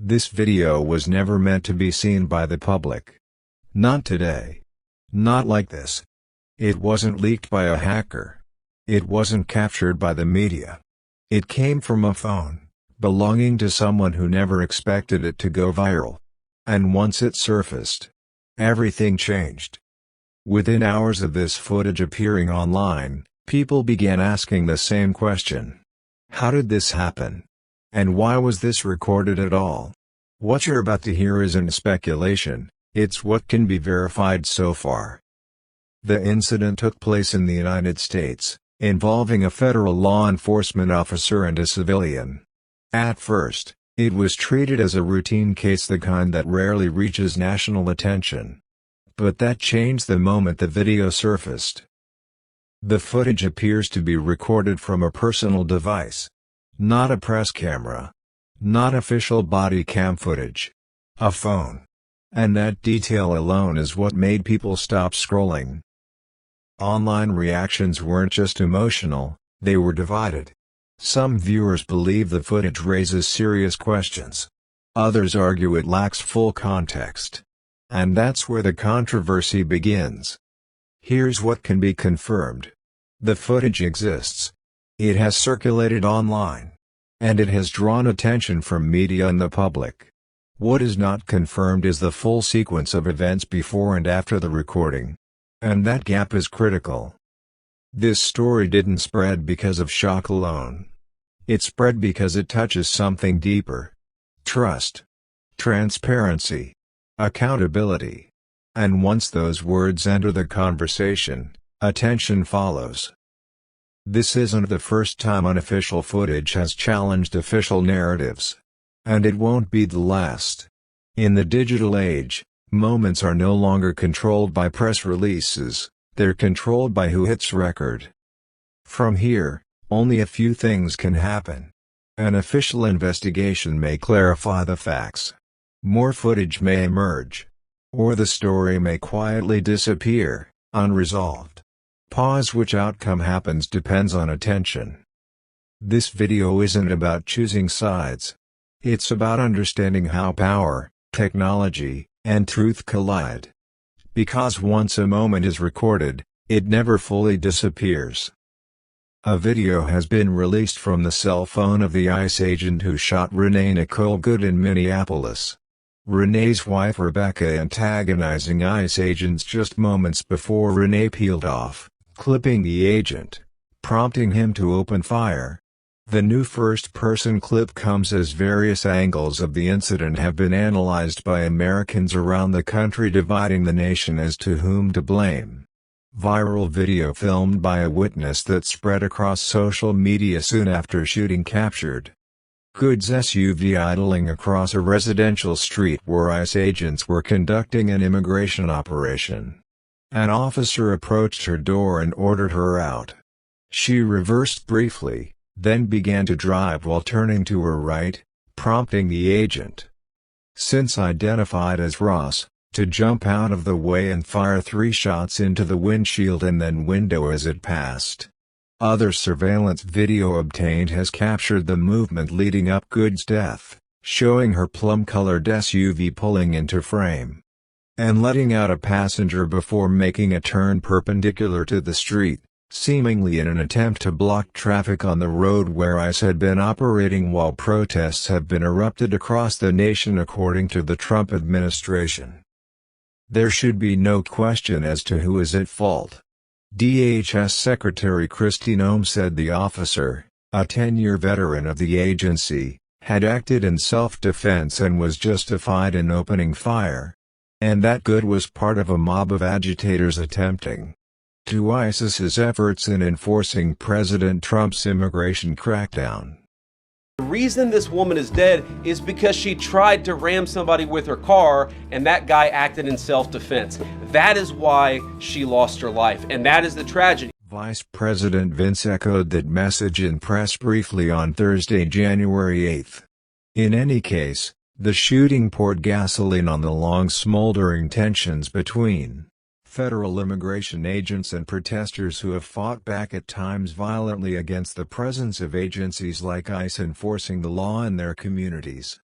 This video was never meant to be seen by the public. Not today. Not like this. It wasn't leaked by a hacker. It wasn't captured by the media. It came from a phone, belonging to someone who never expected it to go viral. And once it surfaced, everything changed. Within hours of this footage appearing online, people began asking the same question. How did this happen? And why was this recorded at all? What you're about to hear isn't speculation, it's what can be verified so far. The incident took place in the United States, involving a federal law enforcement officer and a civilian. At first, it was treated as a routine case, the kind that rarely reaches national attention. But that changed the moment the video surfaced. The footage appears to be recorded from a personal device. Not a press camera. Not official body cam footage. A phone. And that detail alone is what made people stop scrolling. Online reactions weren't just emotional, they were divided. Some viewers believe the footage raises serious questions. Others argue it lacks full context. And that's where the controversy begins. Here's what can be confirmed. The footage exists. It has circulated online. And it has drawn attention from media and the public. What is not confirmed is the full sequence of events before and after the recording. And that gap is critical. This story didn't spread because of shock alone. It spread because it touches something deeper. Trust. Transparency. Accountability. And once those words enter the conversation, attention follows. This isn't the first time unofficial footage has challenged official narratives. And it won't be the last. In the digital age, moments are no longer controlled by press releases, they're controlled by who hits record. From here, only a few things can happen. An official investigation may clarify the facts. More footage may emerge. Or the story may quietly disappear, unresolved. Pause. Which outcome happens depends on attention. This video isn't about choosing sides. It's about understanding how power, technology, and truth collide. Because once a moment is recorded, it never fully disappears. A video has been released from the cell phone of the ICE agent who shot Renee Nicole Good in Minneapolis. Renee's wife Rebecca antagonizing ICE agents just moments before Renee peeled off, clipping the agent, prompting him to open fire. The new first-person clip comes as various angles of the incident have been analyzed by Americans around the country, dividing the nation as to whom to blame. Viral video filmed by a witness that spread across social media soon after shooting captured Good's SUV idling across a residential street where ICE agents were conducting an immigration operation. An officer approached her door and ordered her out. She reversed briefly, then began to drive while turning to her right, prompting the agent, since identified as Ross, to jump out of the way and fire 3 shots into the windshield and then window as it passed. Other surveillance video obtained has captured the movement leading up Good's death, showing her plum-colored SUV pulling into frame and letting out a passenger before making a turn perpendicular to the street, seemingly in an attempt to block traffic on the road where ICE had been operating while protests have been erupted across the nation according to the Trump administration. There should be no question as to who is at fault. DHS Secretary Kristi Noem said the officer, a 10-year veteran of the agency, had acted in self-defense and was justified in opening fire. And that Good was part of a mob of agitators attempting to assist his efforts in enforcing President Trump's immigration crackdown. The reason this woman is dead is because she tried to ram somebody with her car and that guy acted in self-defense. That is why she lost her life, and that is the tragedy. Vice President Vince echoed that message in press briefly on Thursday, January 8th. In any case, the shooting poured gasoline on the long smoldering tensions between federal immigration agents and protesters who have fought back at times violently against the presence of agencies like ICE enforcing the law in their communities.